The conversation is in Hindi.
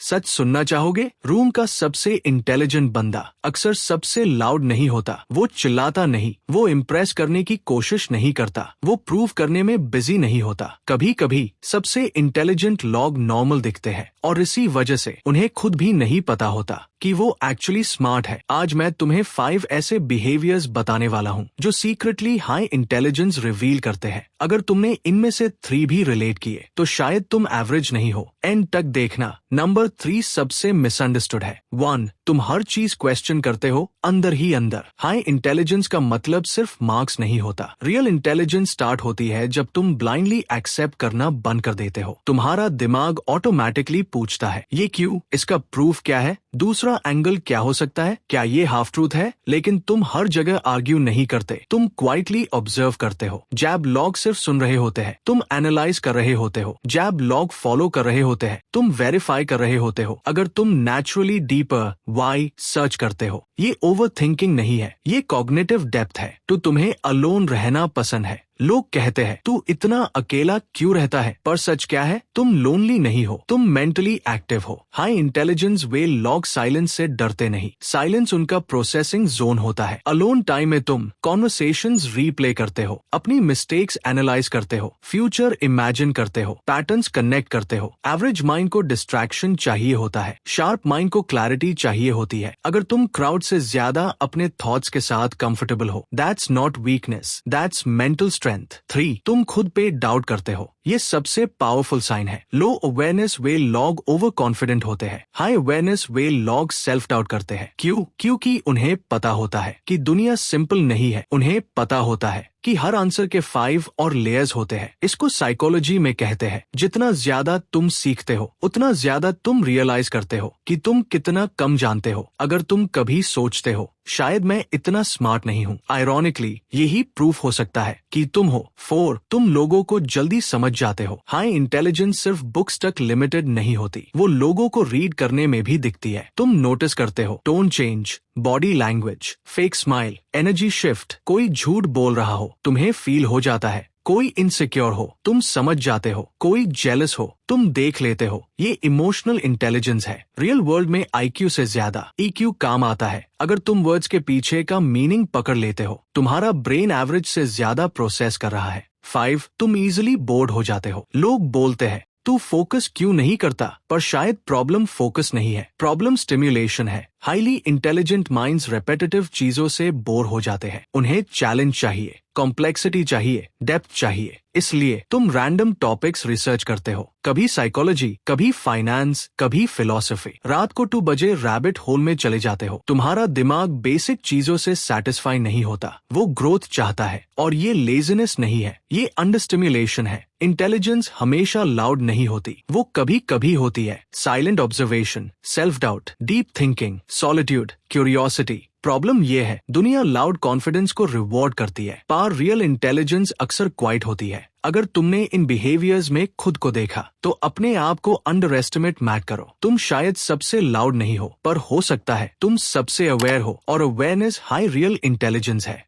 सच सुनना चाहोगे? रूम का सबसे इंटेलिजेंट बंदा अक्सर सबसे लाउड नहीं होता। वो चिल्लाता नहीं, वो इम्प्रेस करने की कोशिश नहीं करता, वो प्रूव करने में बिजी नहीं होता। कभी कभी सबसे इंटेलिजेंट लोग नॉर्मल दिखते हैं और इसी वजह से उन्हें खुद भी नहीं पता होता कि वो एक्चुअली स्मार्ट है। आज मैं तुम्हें 5 ऐसे बिहेवियर्स बताने वाला हूँ जो सीक्रेटली हाई इंटेलिजेंस रिवील करते हैं। अगर तुमने इनमें से 3 भी रिलेट किए तो शायद तुम एवरेज नहीं हो। एंड तक देखना। नंबर 3 सबसे मिसअंडरस्टूड है। 1. तुम हर चीज क्वेश्चन करते हो अंदर ही अंदर। हाई इंटेलिजेंस का मतलब सिर्फ मार्क्स नहीं होता। रियल इंटेलिजेंस स्टार्ट होती है जब तुम ब्लाइंडली एक्सेप्ट करना बंद कर देते हो। तुम्हारा दिमाग ऑटोमेटिकली पूछता है, ये क्यों? इसका प्रूफ क्या है? दूसरा एंगल क्या हो सकता है? क्या ये हाफ ट्रूथ है? लेकिन तुम हर जगह आर्ग्यू नहीं करते, तुम क्वाइटली ऑब्जर्व करते हो। जैब लॉग सिर्फ सुन रहे होते हैं, तुम एनालाइज कर रहे होते हो। जैब लॉग फॉलो कर रहे होते हैं, तुम वेरीफाई कर रहे होते हो। अगर तुम नेचुरली डीपर वाई सर्च करते हो, ये ओवर थिंकिंग नहीं है, ये कॉग्निटिव डेप्थ है। तो तुम्हें अलोन रहना पसंद है। लोग कहते हैं तू इतना अकेला क्यों रहता है, पर सच क्या है? तुम लोनली नहीं हो, तुम मेंटली एक्टिव हो। हाई इंटेलिजेंस वे लॉग साइलेंस से डरते नहीं। साइलेंस उनका प्रोसेसिंग जोन होता है। अलोन टाइम में तुम कॉन्वर्सेशंस रीप्ले करते हो, अपनी मिस्टेक्स एनालाइज करते हो, फ्यूचर इमेजिन करते हो, पैटर्न्स कनेक्ट करते हो। एवरेज माइंड को डिस्ट्रैक्शन चाहिए होता है, शार्प माइंड को क्लैरिटी चाहिए होती है। अगर तुम क्राउड से ज्यादा अपने थॉट्स के साथ कंफर्टेबल हो, that's not weakness, that's mental strength. 3. तुम खुद पे डाउट करते हो। ये सबसे पावरफुल साइन है। लो अवेयरनेस वे लॉग ओवर कॉन्फिडेंट होते हैं। हाई अवेयरनेस वे लॉग सेल्फ डाउट करते हैं। क्यों? क्योंकि उन्हें पता होता है कि दुनिया सिंपल नहीं है। उन्हें पता होता है कि हर आंसर के 5 और लेयर्स होते हैं। इसको साइकोलॉजी में कहते हैं, जितना ज्यादा तुम सीखते हो उतना ज्यादा तुम रियलाइज करते हो कि तुम कितना कम जानते हो। अगर तुम कभी सोचते हो शायद मैं इतना स्मार्ट नहीं हूँ, आयरॉनिकली यही प्रूफ हो सकता है कि तुम हो। 4. तुम लोगों को जल्दी समझ जाते हो। हाई इंटेलिजेंस सिर्फ बुक्स तक लिमिटेड नहीं होती, वो लोगों को रीड करने में भी दिखती है। तुम नोटिस करते हो tone change, body language, fake smile, energy shift. कोई झूठ बोल रहा हो, तुम्हें फील हो जाता है। कोई इनसिक्योर हो, तुम समझ जाते हो। कोई जेलस हो, तुम देख लेते हो। ये इमोशनल इंटेलिजेंस है। रियल वर्ल्ड में IQ से ज्यादा EQ काम आता है। अगर तुम वर्ड्स के पीछे का मीनिंग पकड़ लेते हो, तुम्हारा ब्रेन एवरेज से ज्यादा प्रोसेस कर रहा है। 5. तुम इजिली बोर्ड हो जाते हो। लोग बोलते हैं तू फोकस क्यों नहीं करता, पर शायद प्रॉब्लम फोकस नहीं है, प्रॉब्लम स्टिम्युलेशन है। हाईली इंटेलिजेंट माइंड्स रेपेटिटिव चीजों से बोर हो जाते हैं। उन्हें चैलेंज चाहिए, कॉम्प्लेक्सिटी चाहिए, डेप्थ चाहिए। इसलिए तुम रैंडम टॉपिक्स रिसर्च करते हो, कभी साइकोलॉजी, कभी फाइनेंस, कभी फिलॉसफी। रात को 2 बजे रैबिट होल में चले जाते हो। तुम्हारा दिमाग बेसिक चीजों से सेटिस्फाई नहीं होता, वो ग्रोथ चाहता है। और ये लेजीनेस नहीं है, ये अंडर स्टिम्युलेशन है। इंटेलिजेंस हमेशा लाउड नहीं होती, वो कभी कभी होती है। Silent observation, self doubt, deep thinking, solitude, curiosity. Problem ये है, दुनिया लाउड कॉन्फिडेंस को रिवॉर्ड करती है, पर रियल इंटेलिजेंस अक्सर क्वाइट होती है। अगर तुमने इन बिहेवियर्स में खुद को देखा तो अपने आप को अंडर एस्टिमेट मत करो। तुम शायद सबसे लाउड नहीं हो, पर हो सकता है तुम सबसे अवेयर हो, और अवेयरनेस हाई रियल इंटेलिजेंस है।